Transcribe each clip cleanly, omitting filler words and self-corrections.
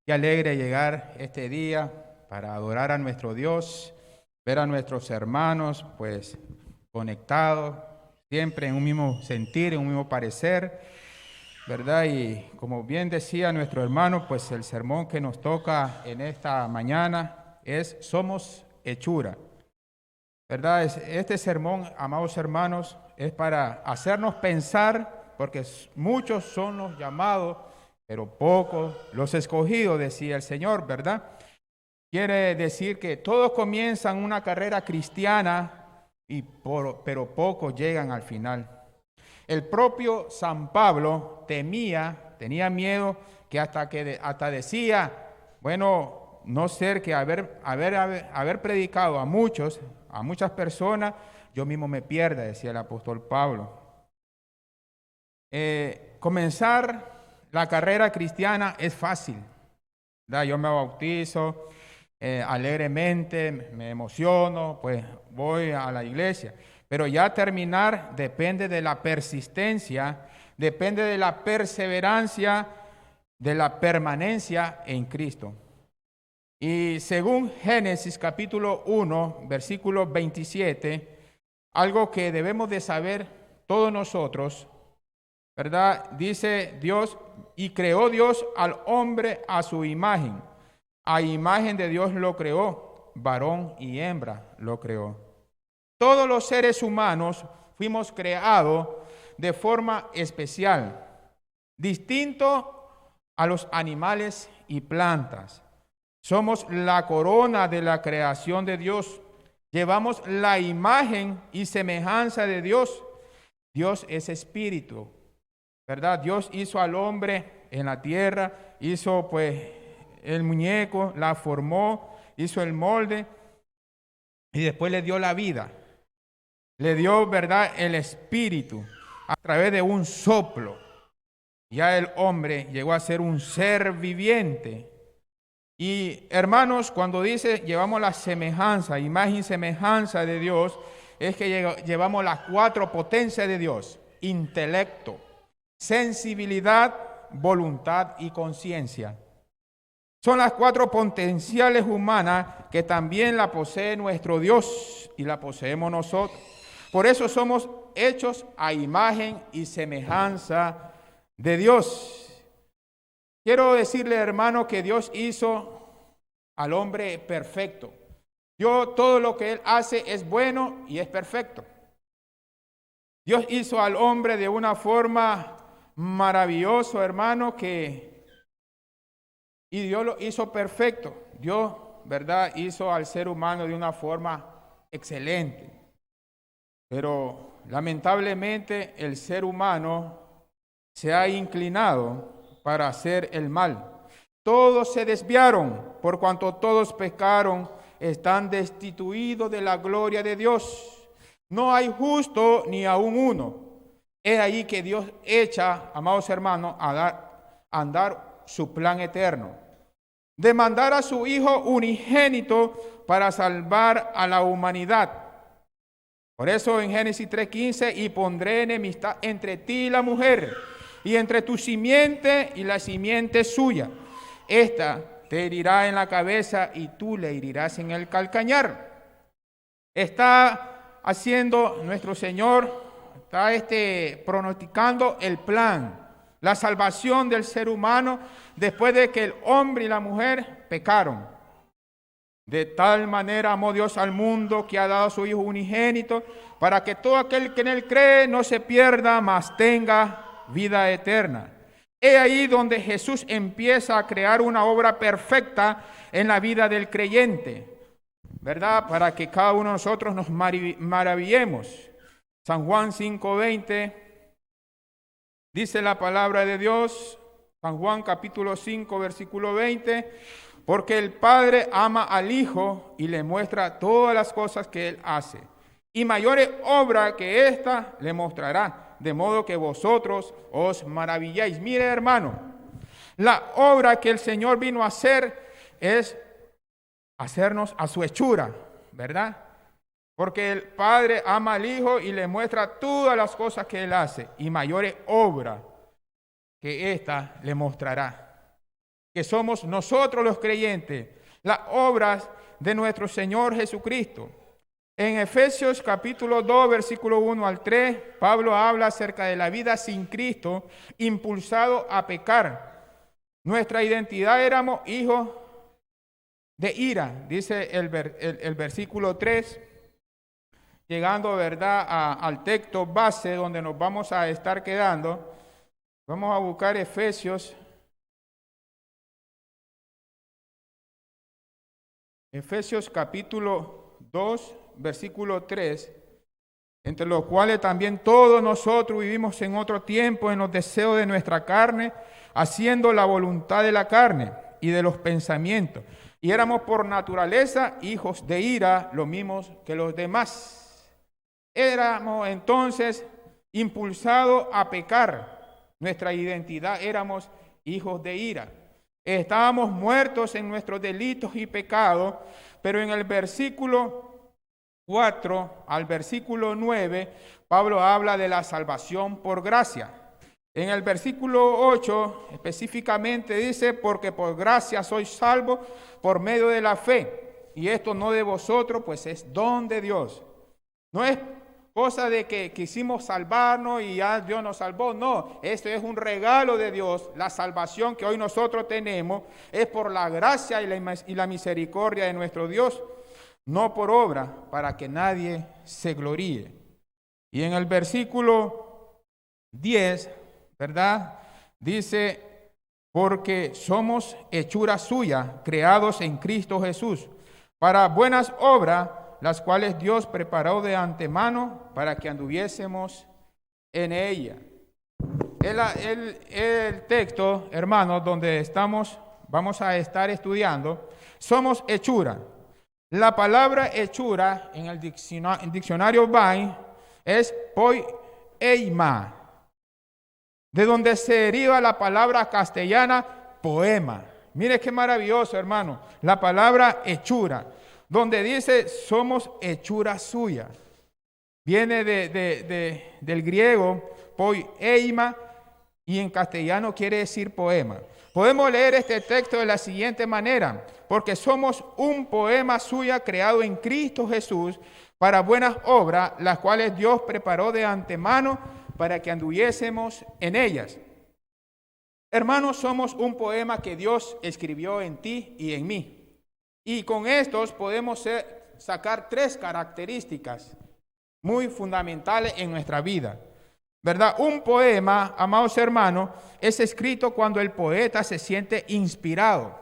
Qué alegre llegar este día para adorar a nuestro Dios, ver a nuestros hermanos pues conectados, siempre en un mismo sentir, en un mismo parecer, ¿verdad? Y como bien decía nuestro hermano, pues el sermón que nos toca en esta mañana es Somos hechura, ¿verdad? Este sermón, amados hermanos, es para hacernos pensar, porque muchos son los llamados, pero pocos los escogidos, decía el Señor, ¿verdad? Quiere decir que todos comienzan una carrera cristiana, pero pocos llegan al final. El propio San Pablo tenía miedo que hasta decía, bueno, no ser que haber predicado a muchas personas, yo mismo me pierda, decía el apóstol Pablo. Comenzar la carrera cristiana es fácil, ¿verdad? Yo me bautizo alegremente, me emociono, pues voy a la iglesia. Pero ya terminar depende de la persistencia, depende de la perseverancia, de la permanencia en Cristo. Y según Génesis capítulo 1, versículo 27, algo que debemos de saber todos nosotros, ¿verdad? Dice Dios, y creó Dios al hombre a su imagen. A imagen de Dios lo creó, varón y hembra lo creó. Todos los seres humanos fuimos creados de forma especial, distinto a los animales y plantas. Somos la corona de la creación de Dios. Llevamos la imagen y semejanza de Dios. Dios es espíritu, ¿verdad? Dios hizo al hombre en la tierra, hizo pues el muñeco, la formó, hizo el molde y después le dio la vida. Le dio, ¿verdad?, el espíritu a través de un soplo. Ya el hombre llegó a ser un ser viviente. Y hermanos, cuando dice llevamos la semejanza, imagen y semejanza de Dios, es que llevamos las cuatro potencias de Dios: intelecto, sensibilidad, voluntad y conciencia. Son las cuatro potenciales humanas que también la posee nuestro Dios y la poseemos nosotros. Por eso somos hechos a imagen y semejanza de Dios. Quiero decirle, hermano, que Dios hizo al hombre perfecto. Todo lo que Él hace es bueno y es perfecto. Dios hizo al hombre de una forma maravillosa, hermano, y Dios lo hizo perfecto. Dios, ¿verdad?, hizo al ser humano de una forma excelente. Pero lamentablemente el ser humano se ha inclinado para hacer el mal. Todos se desviaron, por cuanto todos pecaron, están destituidos de la gloria de Dios. No hay justo ni aun uno. Es ahí que Dios echa, amados hermanos, a andar su plan eterno, de mandar a su Hijo unigénito para salvar a la humanidad. Por eso en Génesis 3:15, y pondré enemistad entre ti y la mujer, y entre tu simiente y la simiente suya. Esta te herirá en la cabeza y tú le herirás en el calcañar. Está haciendo nuestro Señor, está pronosticando el plan, la salvación del ser humano después de que el hombre y la mujer pecaron. De tal manera amó Dios al mundo que ha dado a su Hijo unigénito, para que todo aquel que en Él cree no se pierda, mas tenga vida eterna. Es ahí donde Jesús empieza a crear una obra perfecta en la vida del creyente, ¿verdad? Para que cada uno de nosotros nos maravillemos. San Juan 5:20 dice la palabra de Dios, San Juan capítulo 5, versículo 20, porque el Padre ama al Hijo y le muestra todas las cosas que Él hace, y mayores obras que ésta le mostrará, de modo que vosotros os maravilláis. Mire, hermano, la obra que el Señor vino a hacer es hacernos a su hechura, ¿verdad? Porque el Padre ama al Hijo y le muestra todas las cosas que Él hace, y mayores obras que ésta le mostrará. que somos nosotros los creyentes, las obras de nuestro Señor Jesucristo. En Efesios capítulo 2, versículo 1 al 3, Pablo habla acerca de la vida sin Cristo, impulsado a pecar. Nuestra identidad éramos hijos de ira, dice el versículo 3, llegando, ¿verdad?, al texto base donde nos vamos a estar quedando. Vamos a buscar Efesios capítulo 2, versículo 3, entre los cuales también todos nosotros vivimos en otro tiempo en los deseos de nuestra carne, haciendo la voluntad de la carne y de los pensamientos. Y éramos por naturaleza hijos de ira, lo mismos que los demás. Éramos entonces impulsados a pecar. Nuestra identidad, éramos hijos de ira. Estábamos muertos en nuestros delitos y pecados, pero en el versículo 4 al versículo 9, Pablo habla de la salvación por gracia. En el versículo 8 específicamente dice, porque por gracia sois salvos por medio de la fe, y esto no de vosotros, pues es don de Dios. No es cosa de que quisimos salvarnos y ya Dios nos salvó. No, esto es un regalo de Dios. La salvación que hoy nosotros tenemos es por la gracia y la misericordia de nuestro Dios, no por obra, para que nadie se gloríe. Y en el versículo 10, ¿verdad?, dice, porque somos hechura suya, creados en Cristo Jesús, para buenas obras, las cuales Dios preparó de antemano para que anduviésemos en ella. El texto, hermanos, donde vamos a estar estudiando, somos hechura. La palabra hechura en el diccionario Vine es poiema, de donde se deriva la palabra castellana poema. Mire qué maravilloso, hermano, la palabra hechura, donde dice somos hechura suya. Viene del griego poiema y en castellano quiere decir poema. Podemos leer este texto de la siguiente manera, porque somos un poema suya creado en Cristo Jesús para buenas obras, las cuales Dios preparó de antemano para que anduviésemos en ellas. Hermanos, somos un poema que Dios escribió en ti y en mí. Y con estos podemos sacar 3 características muy fundamentales en nuestra vida, ¿verdad? Un poema, amados hermanos, es escrito cuando el poeta se siente inspirado,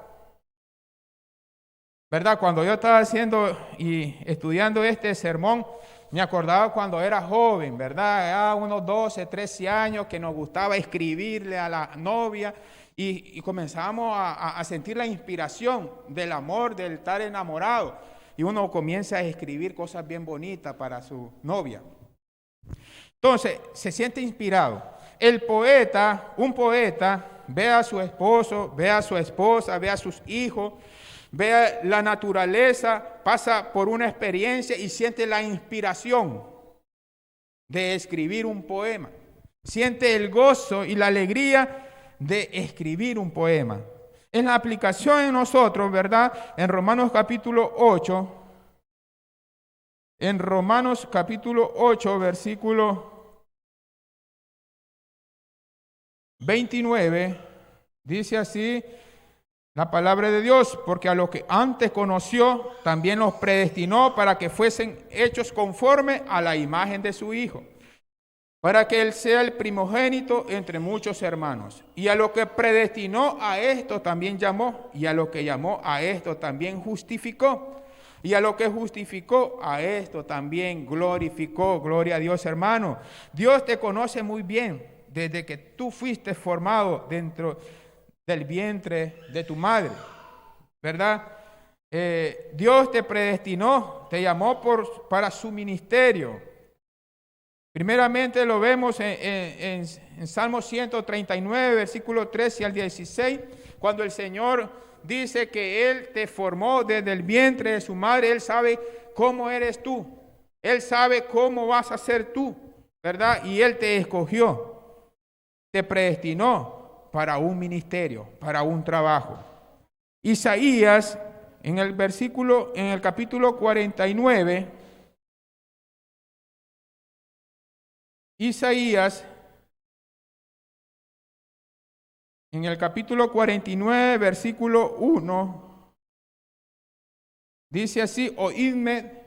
¿verdad? Cuando yo estaba haciendo y estudiando este sermón, me acordaba cuando era joven, ¿verdad? Unos 12, 13 años que nos gustaba escribirle a la novia. Y comenzamos a sentir la inspiración del amor, del estar enamorado. Y uno comienza a escribir cosas bien bonitas para su novia. Entonces, se siente inspirado. Un poeta, ve a su esposo, ve a su esposa, ve a sus hijos, ve la naturaleza, pasa por una experiencia y siente la inspiración de escribir un poema. Siente el gozo y la alegría de escribir un poema. En la aplicación en nosotros, ¿verdad? En Romanos capítulo 8, versículo 29, dice así la palabra de Dios, porque a los que antes conoció, también los predestinó para que fuesen hechos conforme a la imagen de su Hijo, para que Él sea el primogénito entre muchos hermanos. Y a lo que predestinó, a esto también llamó, y a lo que llamó, a esto también justificó, y a lo que justificó, a esto también glorificó. Gloria a Dios, hermano. Dios te conoce muy bien desde que tú fuiste formado dentro del vientre de tu madre, ¿verdad? Dios te predestinó, te llamó para su ministerio. Primeramente lo vemos en Salmo 139, versículo 13 al 16, cuando el Señor dice que Él te formó desde el vientre de su madre. Él sabe cómo eres tú, Él sabe cómo vas a ser tú, ¿verdad? Y Él te escogió, te predestinó, para un ministerio, para un trabajo. Isaías, en el capítulo 49, Isaías, en el capítulo 49, versículo 1, dice así: oídme,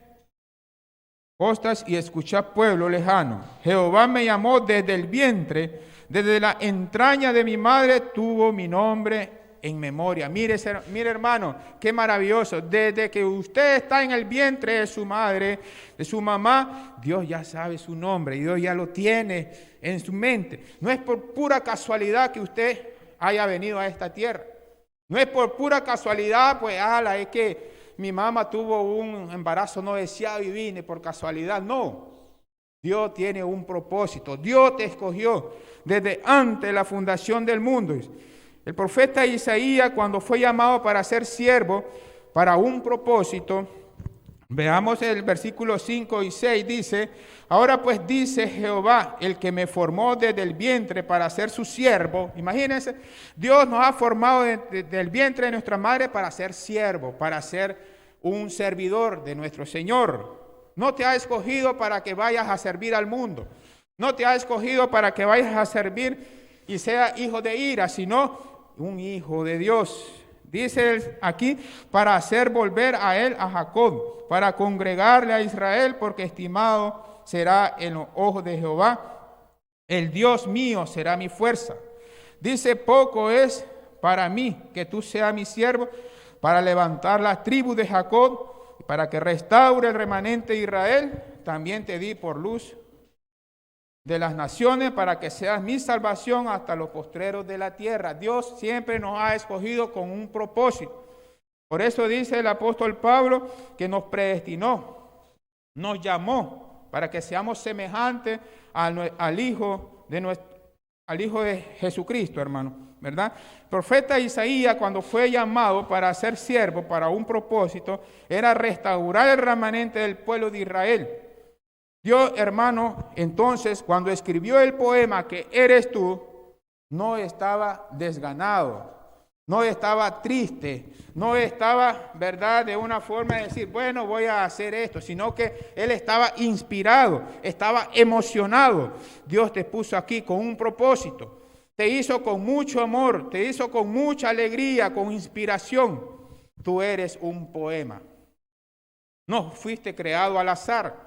costas, y escuchad, pueblo lejano. Jehová me llamó desde el vientre, desde la entraña de mi madre tuvo mi nombre en memoria. Mire, hermano, qué maravilloso. Desde que usted está en el vientre de su madre, de su mamá, Dios ya sabe su nombre, Dios ya lo tiene en su mente. No es por pura casualidad que usted haya venido a esta tierra. No es por pura casualidad, pues, es que mi mamá tuvo un embarazo no deseado y vine por casualidad. No, Dios tiene un propósito. Dios te escogió desde antes de la fundación del mundo. El profeta Isaías, cuando fue llamado para ser siervo, para un propósito, veamos el versículo 5 y 6, dice: ahora pues dice Jehová, el que me formó desde el vientre para ser su siervo. Imagínense, Dios nos ha formado desde el vientre de nuestra madre para ser siervo, para ser un servidor de nuestro Señor. No te ha escogido para que vayas a servir al mundo. No te ha escogido para que vayas a servir y sea hijo de ira, sino un hijo de Dios. Dice aquí, para hacer volver a él a Jacob, para congregarle a Israel, porque estimado será en los ojos de Jehová. El Dios mío será mi fuerza. Dice: poco es para mí que tú seas mi siervo, para levantar las tribus de Jacob, para que restaure el remanente de Israel. También te di por luz de las naciones, para que seas mi salvación hasta los postreros de la tierra. Dios siempre nos ha escogido con un propósito. Por eso dice el apóstol Pablo que nos predestinó, nos llamó para que seamos semejantes al Hijo de Jesucristo, hermano, ¿verdad? El profeta Isaías, cuando fue llamado para ser siervo, para un propósito, era restaurar el remanente del pueblo de Israel. Dios, hermano, entonces, cuando escribió el poema que eres tú, no estaba desganado, no estaba triste, no estaba, ¿verdad?, de una forma de decir, bueno, voy a hacer esto, sino que él estaba inspirado, estaba emocionado. Dios te puso aquí con un propósito, te hizo con mucho amor, te hizo con mucha alegría, con inspiración. Tú eres un poema. No fuiste creado al azar.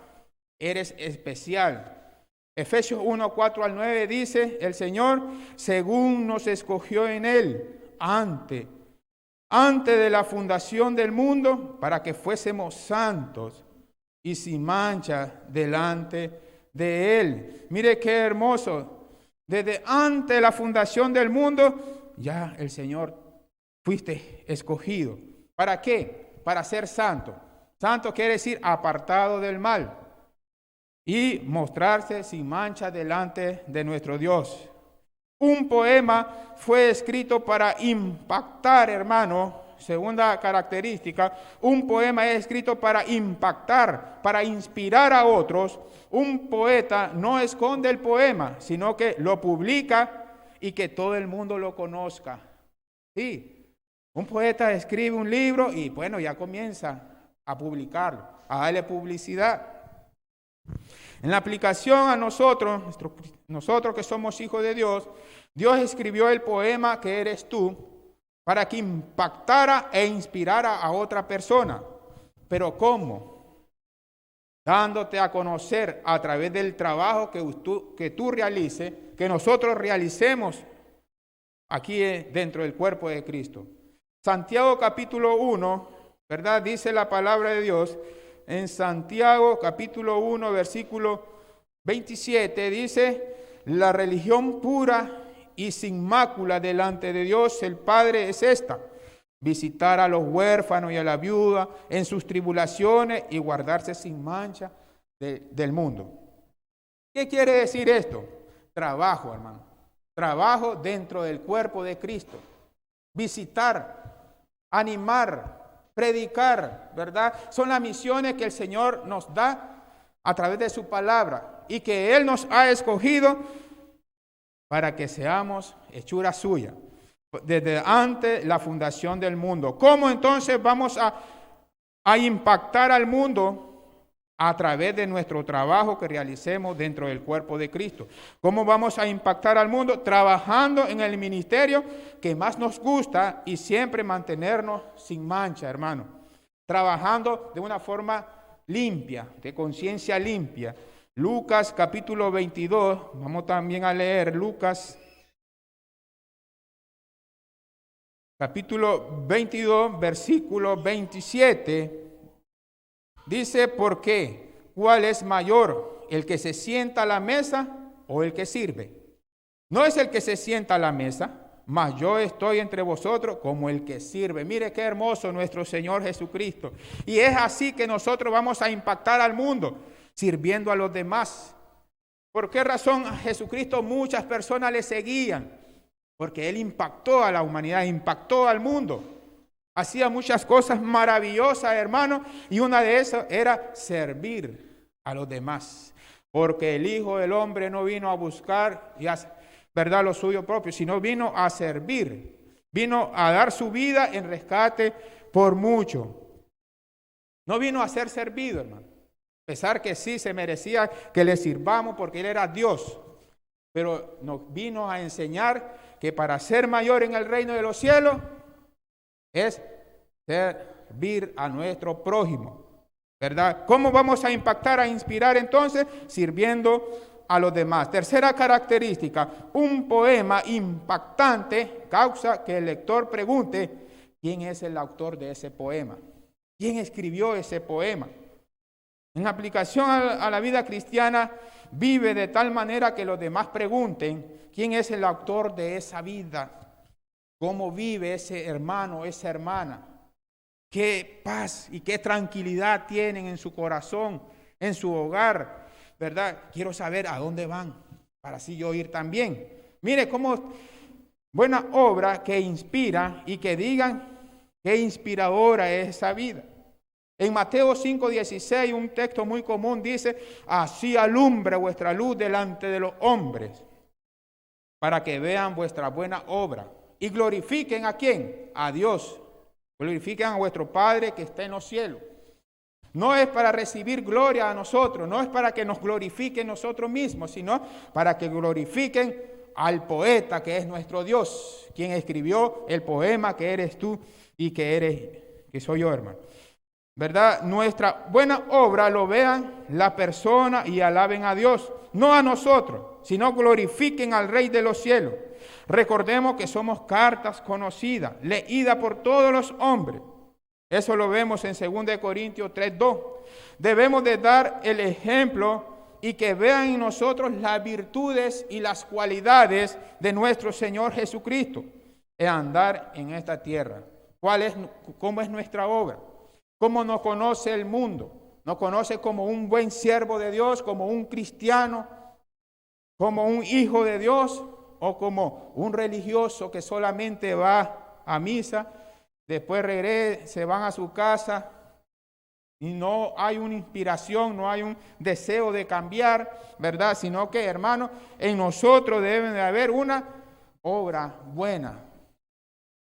Eres especial. Efesios 1, 4 al 9 dice: el Señor, según nos escogió en Él, antes de la fundación del mundo, para que fuésemos santos y sin mancha delante de Él. Mire qué hermoso. Desde antes de la fundación del mundo, ya el Señor fuiste escogido. ¿Para qué? Para ser santo. Santo quiere decir apartado del mal y mostrarse sin mancha delante de nuestro Dios. Un poema fue escrito para impactar, hermano. Segunda característica, un poema es escrito para impactar, para inspirar a otros. Un poeta no esconde el poema, sino que lo publica y que todo el mundo lo conozca. Sí, un poeta escribe un libro y bueno, ya comienza a publicarlo, a darle publicidad. En la aplicación a nosotros que somos hijos de Dios, Dios escribió el poema que eres tú para que impactara e inspirara a otra persona. ¿Pero cómo? Dándote a conocer a través del trabajo que tú realices, que nosotros realicemos aquí dentro del cuerpo de Cristo. Santiago capítulo 1, ¿verdad? Dice la palabra de Dios. En Santiago capítulo 1, versículo 27, dice: la religión pura y sin mácula delante de Dios el Padre es esta: visitar a los huérfanos y a la viuda en sus tribulaciones y guardarse sin mancha del mundo. ¿Qué quiere decir esto? Trabajo, hermano. Trabajo dentro del cuerpo de Cristo. Visitar, animar, predicar, ¿verdad? Son las misiones que el Señor nos da a través de su palabra y que Él nos ha escogido para que seamos hechura suya, desde antes la fundación del mundo. ¿Cómo entonces vamos a impactar al mundo? A través de nuestro trabajo que realicemos dentro del cuerpo de Cristo. ¿Cómo vamos a impactar al mundo? Trabajando en el ministerio que más nos gusta y siempre mantenernos sin mancha, hermano. Trabajando de una forma limpia, de conciencia limpia. Lucas capítulo 22, vamos también a leer Lucas capítulo 22, versículo 27. Dice, ¿por qué? ¿Cuál es mayor, el que se sienta a la mesa o el que sirve? No es el que se sienta a la mesa, mas yo estoy entre vosotros como el que sirve. Mire qué hermoso nuestro Señor Jesucristo. Y es así que nosotros vamos a impactar al mundo, sirviendo a los demás. ¿Por qué razón a Jesucristo muchas personas le seguían? Porque Él impactó a la humanidad, impactó al mundo. Hacía muchas cosas maravillosas, hermano, y una de esas era servir a los demás. Porque el Hijo del Hombre no vino a buscar, ¿verdad?, lo suyo propio, sino vino a servir. Vino a dar su vida en rescate por mucho. No vino a ser servido, hermano. A pesar que sí se merecía que le sirvamos porque Él era Dios. Pero nos vino a enseñar que para ser mayor en el reino de los cielos es servir a nuestro prójimo, ¿verdad? ¿Cómo vamos a impactar, a inspirar entonces? Sirviendo a los demás. Tercera característica, un poema impactante causa que el lector pregunte, ¿quién es el autor de ese poema? ¿Quién escribió ese poema? En aplicación a la vida cristiana, vive de tal manera que los demás pregunten, ¿quién es el autor de esa vida? ¿Cómo vive ese hermano, esa hermana? ¿Qué paz y qué tranquilidad tienen en su corazón, en su hogar? ¿Verdad? Quiero saber a dónde van, para así yo ir también. Mire cómo buena obra que inspira y que digan qué inspiradora es esa vida. En Mateo 5:16, un texto muy común dice, así alumbre vuestra luz delante de los hombres, para que vean vuestra buena obra. Y glorifiquen ¿a quién? A Dios. Glorifiquen a vuestro Padre que está en los cielos. No es para recibir gloria a nosotros, no es para que nos glorifiquen nosotros mismos, sino para que glorifiquen al poeta que es nuestro Dios, quien escribió el poema que eres tú y que soy yo, hermano. ¿Verdad? Nuestra buena obra lo vean la persona y alaben a Dios, no a nosotros, sino glorifiquen al Rey de los cielos. Recordemos que somos cartas conocidas, leídas por todos los hombres. Eso lo vemos en 2 Corintios 3:2. Debemos de dar el ejemplo y que vean en nosotros las virtudes y las cualidades de nuestro Señor Jesucristo en andar en esta tierra. ¿Cómo es nuestra obra? ¿Cómo nos conoce el mundo? Nos conoce como un buen siervo de Dios, como un cristiano, como un hijo de Dios, o como un religioso que solamente va a misa, después regresa, se van a su casa y no hay una inspiración, no hay un deseo de cambiar, ¿verdad? Sino que, hermano, en nosotros debe de haber una obra buena,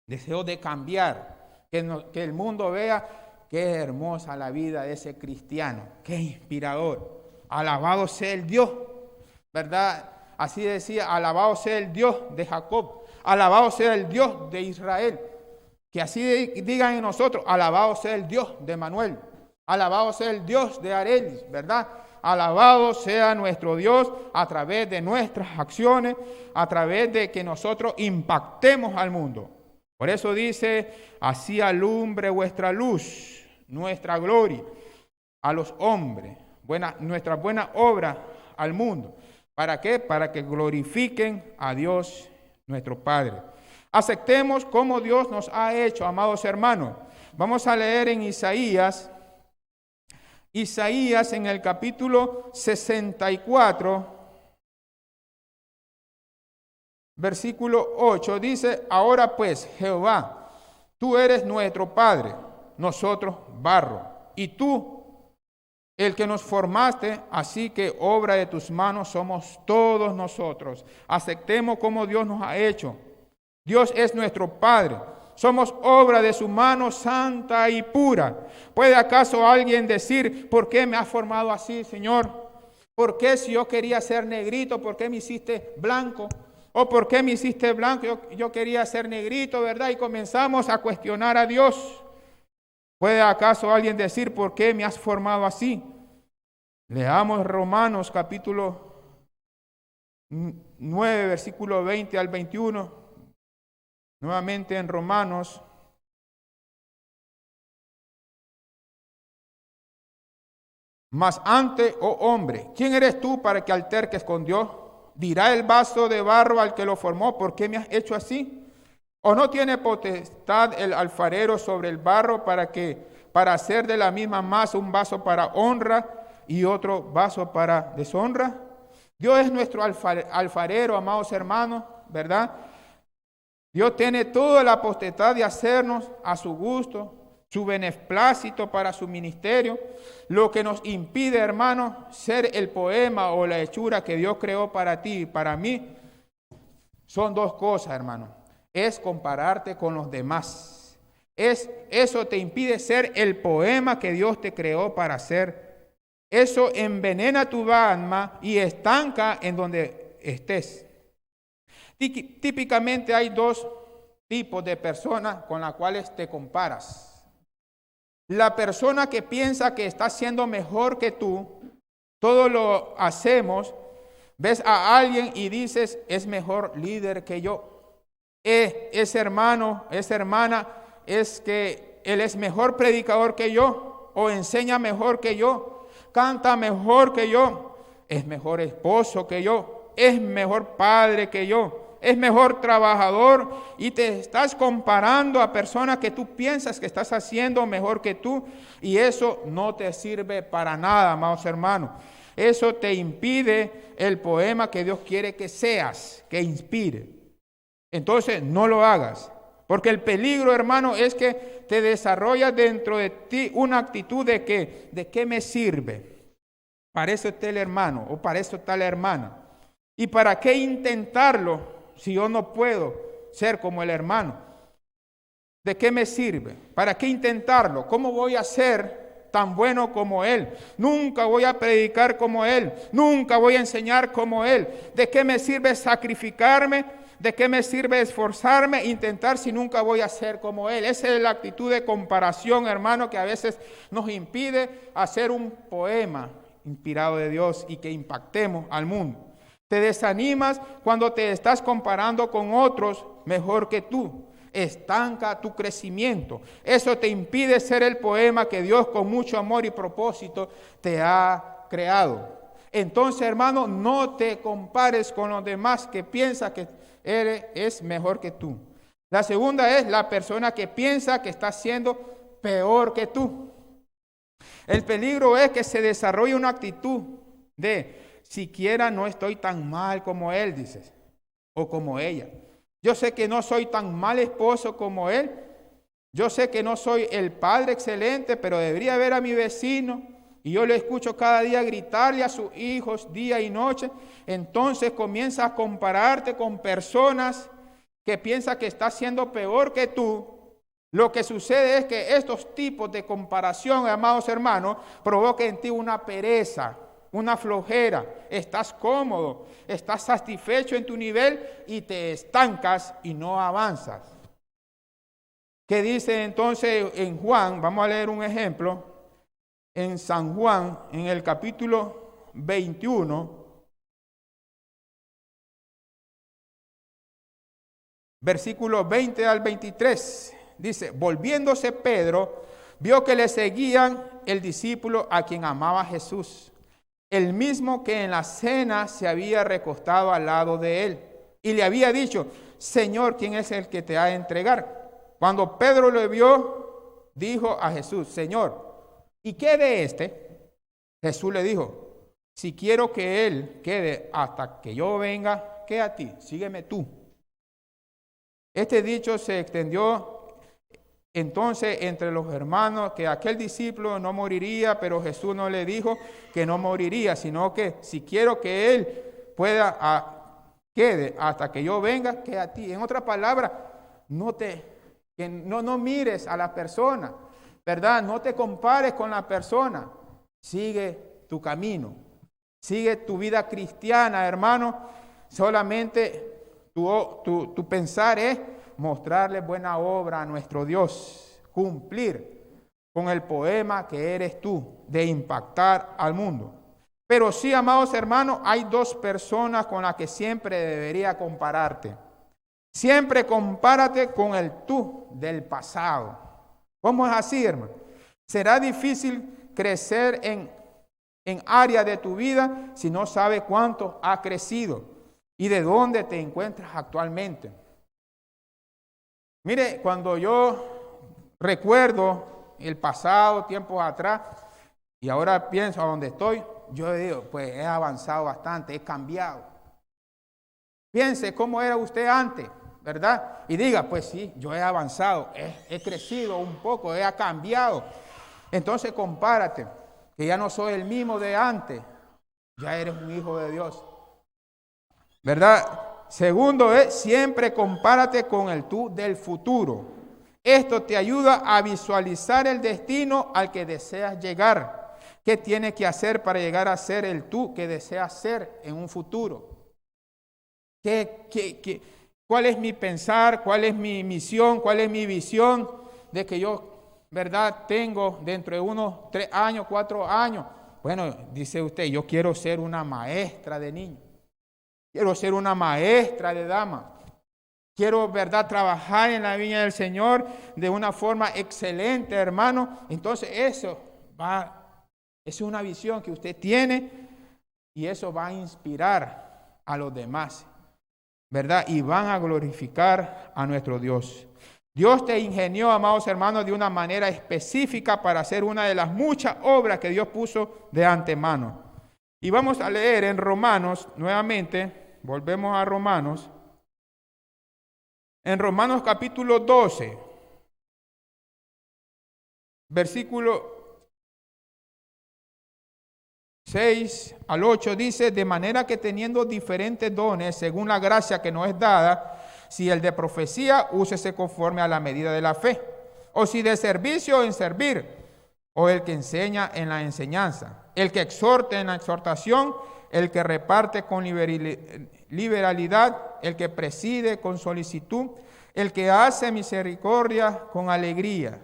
deseo de cambiar, que el mundo vea qué hermosa la vida de ese cristiano, qué inspirador. Alabado sea el Dios, ¿verdad? Así decía, alabado sea el Dios de Jacob, alabado sea el Dios de Israel. Que así digan en nosotros, alabado sea el Dios de Manuel, alabado sea el Dios de Arelis, ¿verdad? Alabado sea nuestro Dios a través de nuestras acciones, a través de que nosotros impactemos al mundo. Por eso dice, así alumbre vuestra luz, nuestra gloria a los hombres, nuestra buena obra al mundo. ¿Para qué? Para que glorifiquen a Dios nuestro Padre. Aceptemos como Dios nos ha hecho, amados hermanos. Vamos a leer en Isaías en el capítulo 64, versículo 8, dice, ahora pues, Jehová, tú eres nuestro Padre, nosotros barro, y tú el que nos formaste, así que obra de tus manos somos todos nosotros. Aceptemos como Dios nos ha hecho. Dios es nuestro Padre. Somos obra de su mano santa y pura. ¿Puede acaso alguien decir, ¿por qué me has formado así, Señor? ¿Por qué si yo quería ser negrito, por qué me hiciste blanco? ¿O por qué me hiciste blanco? Yo quería ser negrito, ¿verdad? Y comenzamos a cuestionar a Dios. ¿Puede acaso alguien decir, ¿por qué me has formado así? Leamos Romanos capítulo 9, versículo 20 al 21. Nuevamente en Romanos. Mas antes, oh hombre, ¿quién eres tú para que alterques con Dios? ¿Dirá el vaso de barro al que lo formó, por qué me has hecho así? ¿O no tiene potestad el alfarero sobre el barro para hacer de la misma masa un vaso para honra y otro vaso para deshonra? Dios es nuestro alfarero, amados hermanos, ¿verdad? Dios tiene toda la potestad de hacernos a su gusto, su beneplácito para su ministerio. Lo que nos impide, hermanos, ser el poema o la hechura que Dios creó para ti y para mí, son dos cosas, hermano. Es compararte con los demás. Eso te impide ser el poema que Dios te creó para ser. Eso envenena tu alma y estanca en donde estés. Típicamente hay dos tipos de personas con las cuales te comparas. La persona que piensa que está siendo mejor que tú, todo lo hacemos, ves a alguien y dices, es mejor líder que yo. Ese hermano, esa hermana, es que él es mejor predicador que yo, o enseña mejor que yo, canta mejor que yo, es mejor esposo que yo, es mejor padre que yo, es mejor trabajador, y te estás comparando a personas que tú piensas que estás haciendo mejor que tú, y eso no te sirve para nada, amados hermanos. Eso te impide el poema que Dios quiere que seas, que inspire. Entonces no lo hagas, porque el peligro, hermano, es que te desarrollas dentro de ti una actitud de que, ¿de qué me sirve? Para eso está el hermano o para eso está la hermana. ¿Y para qué intentarlo si yo no puedo ser como el hermano? ¿De qué me sirve? ¿Para qué intentarlo? ¿Cómo voy a ser tan bueno como él? Nunca voy a predicar como él, nunca voy a enseñar como él. ¿De qué me sirve sacrificarme? ¿De qué me sirve esforzarme, intentar si nunca voy a ser como él? Esa es la actitud de comparación, hermano, que a veces nos impide hacer un poema inspirado de Dios y que impactemos al mundo. Te desanimas cuando te estás comparando con otros mejor que tú. Estanca tu crecimiento. Eso te impide ser el poema que Dios con mucho amor y propósito te ha creado. Entonces, hermano, no te compares con los demás que piensan que es mejor que tú. La segunda es la persona que piensa que está siendo peor que tú. El peligro es que se desarrolle una actitud de siquiera no estoy tan mal como él, dices, o como ella. Yo sé que no soy tan mal esposo como él. Yo sé que no soy el padre excelente, pero debería ver a mi vecino. Y yo le escucho cada día gritarle a sus hijos día y noche. Entonces comienza a compararte con personas que piensan que está siendo peor que tú. Lo que sucede es que estos tipos de comparación, amados hermanos, provocan en ti una pereza, una flojera. Estás cómodo, estás satisfecho en tu nivel y te estancas y no avanzas. ¿Qué dice entonces en Juan? Vamos a leer un ejemplo. En San Juan, en el capítulo 21, versículos 20 al 23, dice, volviéndose Pedro, vio que le seguían el discípulo a quien amaba Jesús, el mismo que en la cena se había recostado al lado de él, y le había dicho, Señor, ¿quién es el que te ha de entregar? Cuando Pedro lo vio, dijo a Jesús, Señor, ¿y qué de este? Jesús le dijo, si quiero que él quede hasta que yo venga, ¿qué a ti? Sígueme tú. Este dicho se extendió entonces entre los hermanos que aquel discípulo no moriría, pero Jesús no le dijo que no moriría, sino que si quiero que él quede hasta que yo venga, que a ti. En otras palabras, no mires a la persona, ¿verdad? No te compares con la persona. Sigue tu camino, sigue tu vida cristiana, hermano. Solamente tu pensar es mostrarle buena obra a nuestro Dios, cumplir con el poema que eres tú, de impactar al mundo. Pero sí, amados hermanos, hay dos personas con las que siempre debería compararte. Siempre compárate con el tú del pasado. ¿Cómo es así, hermano? Será difícil crecer en áreas de tu vida si no sabes cuánto ha crecido y de dónde te encuentras actualmente. Mire, cuando yo recuerdo el pasado, tiempos atrás, y ahora pienso a dónde estoy, yo digo, pues he avanzado bastante, he cambiado. Piense cómo era usted antes, ¿verdad? Y diga, pues sí, yo he avanzado, he crecido un poco, he cambiado. Entonces compárate, que ya no soy el mismo de antes, ya eres un hijo de Dios, ¿verdad? Segundo es, siempre compárate con el tú del futuro. Esto te ayuda a visualizar el destino al que deseas llegar. ¿Qué tienes que hacer para llegar a ser el tú que deseas ser en un futuro? ¿Cuál es mi pensar? ¿Cuál es mi misión? ¿Cuál es mi visión de que yo, verdad, tengo dentro de unos 3 años, 4 años? Bueno, dice usted, yo quiero ser una maestra de niños. Quiero ser una maestra de dama. Quiero, verdad, trabajar en la viña del Señor de una forma excelente, hermano. Entonces eso es una visión que usted tiene y eso va a inspirar a los demás, ¿verdad? Y van a glorificar a nuestro Dios. Dios te ingenió, amados hermanos, de una manera específica para hacer una de las muchas obras que Dios puso de antemano. Y vamos a leer en Romanos nuevamente, volvemos a Romanos. En Romanos capítulo 12, versículo 6 al 8 dice, de manera que teniendo diferentes dones según la gracia que nos es dada, si el de profecía, úsese conforme a la medida de la fe, o si de servicio, en servir, o el que enseña en la enseñanza, el que exhorte en la exhortación, el que reparte con liberalidad, el que preside con solicitud, el que hace misericordia con alegría.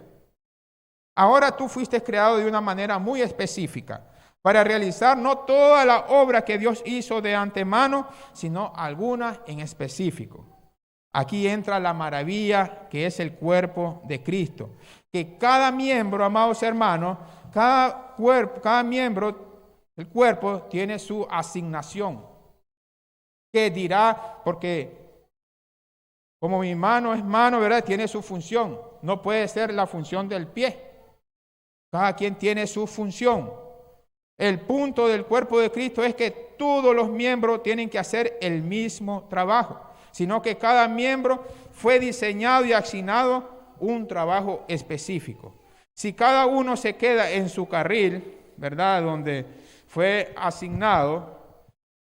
Ahora tú fuiste creado de una manera muy específica para realizar no toda la obra que Dios hizo de antemano, sino algunas en específico. Aquí entra la maravilla que es el cuerpo de Cristo, que cada miembro, amados hermanos, cada miembro del cuerpo tiene su asignación, que dirá, porque como mi mano es mano, ¿verdad? Tiene su función, no puede ser la función del pie, cada quien tiene su función. El punto del cuerpo de Cristo es que todos los miembros tienen que hacer el mismo trabajo, sino que cada miembro fue diseñado y asignado un trabajo específico. Si cada uno se queda en su carril, ¿verdad? Donde fue asignado,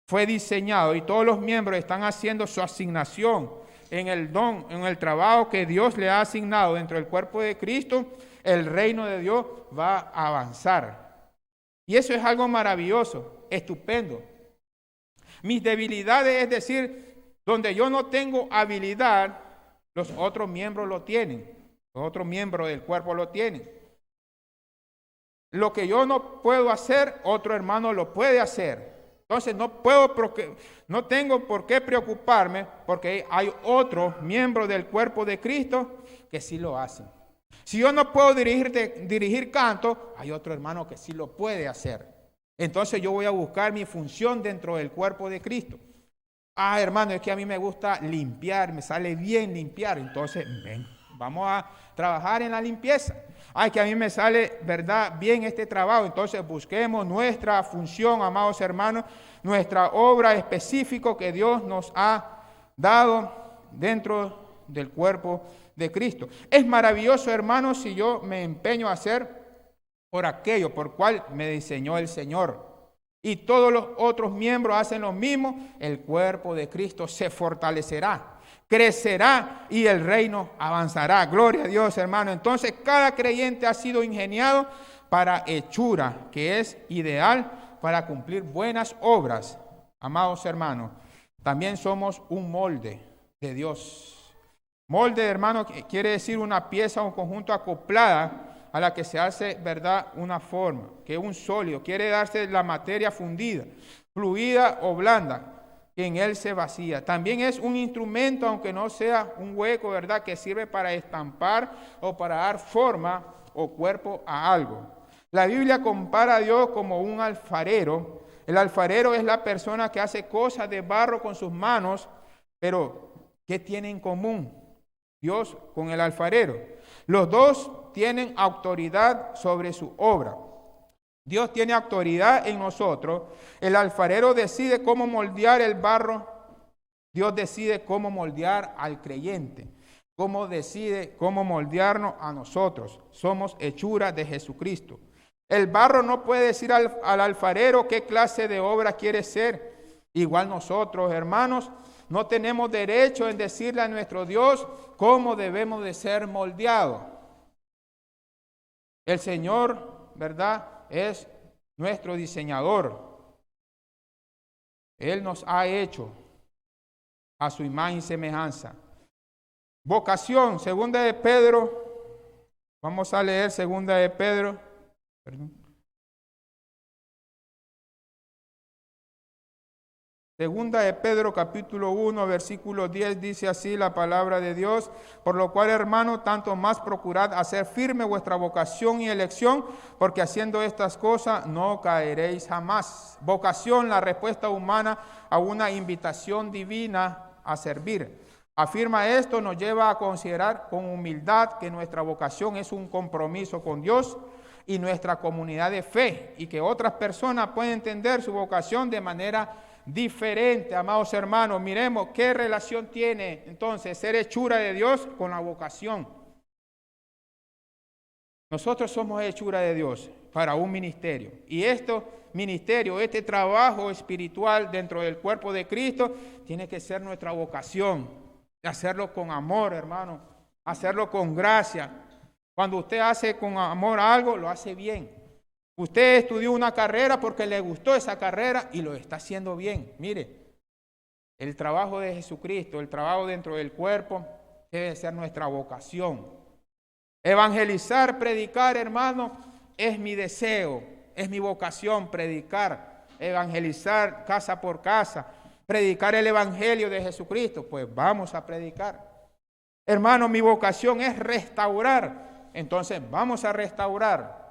fue diseñado y todos los miembros están haciendo su asignación en el don, en el trabajo que Dios le ha asignado dentro del cuerpo de Cristo, el reino de Dios va a avanzar. Y eso es algo maravilloso, estupendo. Mis debilidades, es decir, donde yo no tengo habilidad, los otros miembros lo tienen. Los otros miembros del cuerpo lo tienen. Lo que yo no puedo hacer, otro hermano lo puede hacer. Entonces no tengo por qué preocuparme porque hay otros miembros del cuerpo de Cristo que sí lo hacen. Si yo no puedo dirigir canto, hay otro hermano que sí lo puede hacer. Entonces yo voy a buscar mi función dentro del cuerpo de Cristo. Hermano, es que a mí me gusta limpiar, me sale bien limpiar. Entonces, ven, vamos a trabajar en la limpieza. Que a mí me sale, ¿verdad?, bien este trabajo. Entonces busquemos nuestra función, amados hermanos, nuestra obra específica que Dios nos ha dado dentro del cuerpo de Cristo. Es maravilloso, hermanos, si yo me empeño a hacer por aquello por cual me diseñó el Señor. Y todos los otros miembros hacen lo mismo, el cuerpo de Cristo se fortalecerá, crecerá y el reino avanzará. Gloria a Dios, hermano. Entonces, cada creyente ha sido ingeniado para hechura, que es ideal para cumplir buenas obras. Amados hermanos, también somos un molde de Dios. Molde, hermano, quiere decir una pieza o un conjunto acoplada a la que se hace, ¿verdad?, una forma, que es un sólido. Quiere darse la materia fundida, fluida o blanda, que en él se vacía. También es un instrumento, aunque no sea un hueco, ¿verdad?, que sirve para estampar o para dar forma o cuerpo a algo. La Biblia compara a Dios como un alfarero. El alfarero es la persona que hace cosas de barro con sus manos, pero ¿qué tiene en común Dios con el alfarero? Los dos tienen autoridad sobre su obra. Dios tiene autoridad en nosotros. El alfarero decide cómo moldear el barro. Dios decide cómo moldear al creyente. Decide cómo moldearnos a nosotros. Somos hechura de Jesucristo. El barro no puede decir al alfarero qué clase de obra quiere ser. Igual nosotros, hermanos, no tenemos derecho en decirle a nuestro Dios cómo debemos de ser moldeados. El Señor, ¿verdad?, es nuestro diseñador. Él nos ha hecho a su imagen y semejanza. Vocación, segunda de Pedro. Vamos a leer segunda de Pedro. Segunda de Pedro, capítulo 1, versículo 10, dice así la palabra de Dios: por lo cual, hermano, tanto más procurad hacer firme vuestra vocación y elección, porque haciendo estas cosas no caeréis jamás. Vocación, la respuesta humana a una invitación divina a servir. Afirma esto, nos lleva a considerar con humildad que nuestra vocación es un compromiso con Dios y nuestra comunidad de fe, y que otras personas pueden entender su vocación de manera diferente. Amados hermanos, miremos qué relación tiene entonces ser hechura de Dios con la vocación. Nosotros somos hechura de Dios para un ministerio, y este trabajo espiritual dentro del cuerpo de Cristo tiene que ser nuestra vocación, hacerlo con amor, hermano, hacerlo con gracia. Cuando usted hace con amor algo, lo hace bien. Usted estudió una carrera porque le gustó esa carrera y lo está haciendo bien. Mire, el trabajo de Jesucristo, el trabajo dentro del cuerpo, debe ser nuestra vocación. Evangelizar, predicar, hermano, es mi deseo, es mi vocación, predicar, evangelizar casa por casa, predicar el evangelio de Jesucristo. Pues vamos a predicar. Hermano, mi vocación es restaurar, entonces vamos a restaurar.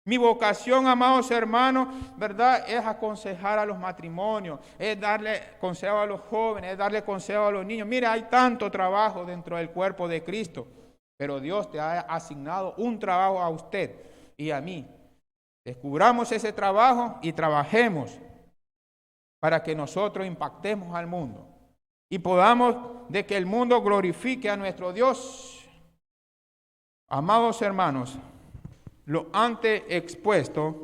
Mi vocación, amados hermanos, ¿verdad?, es aconsejar a los matrimonios, es darle consejo a los jóvenes, es darle consejo a los niños. Mira, hay tanto trabajo dentro del cuerpo de Cristo, pero Dios te ha asignado un trabajo a usted y a mí. Descubramos ese trabajo y trabajemos para que nosotros impactemos al mundo y podamos de que el mundo glorifique a nuestro Dios. Amados hermanos, lo antes expuesto,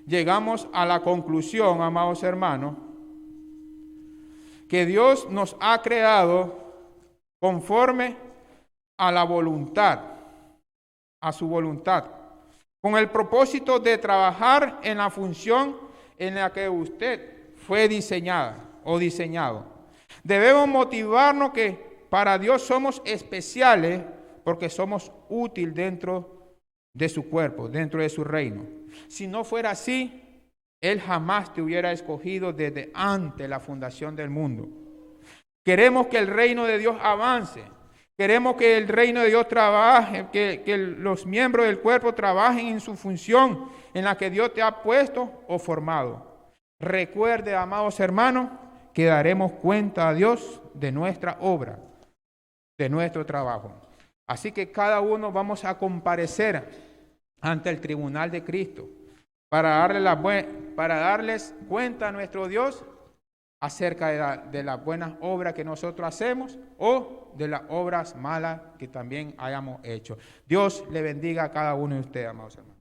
llegamos a la conclusión, amados hermanos, que Dios nos ha creado conforme a la voluntad, a su voluntad, con el propósito de trabajar en la función en la que usted fue diseñada o diseñado. Debemos motivarnos que para Dios somos especiales porque somos útiles dentro de su cuerpo, dentro de su reino. Si no fuera así, Él jamás te hubiera escogido desde antes la fundación del mundo. Queremos que el reino de Dios avance. Queremos que el reino de Dios trabaje, que los miembros del cuerpo trabajen en su función en la que Dios te ha puesto o formado. Recuerde, amados hermanos, que daremos cuenta a Dios de nuestra obra, de nuestro trabajo. Así que cada uno vamos a comparecer ante el tribunal de Cristo para darles cuenta a nuestro Dios acerca de las buenas obras que nosotros hacemos o de las obras malas que también hayamos hecho. Dios le bendiga a cada uno de ustedes, amados hermanos.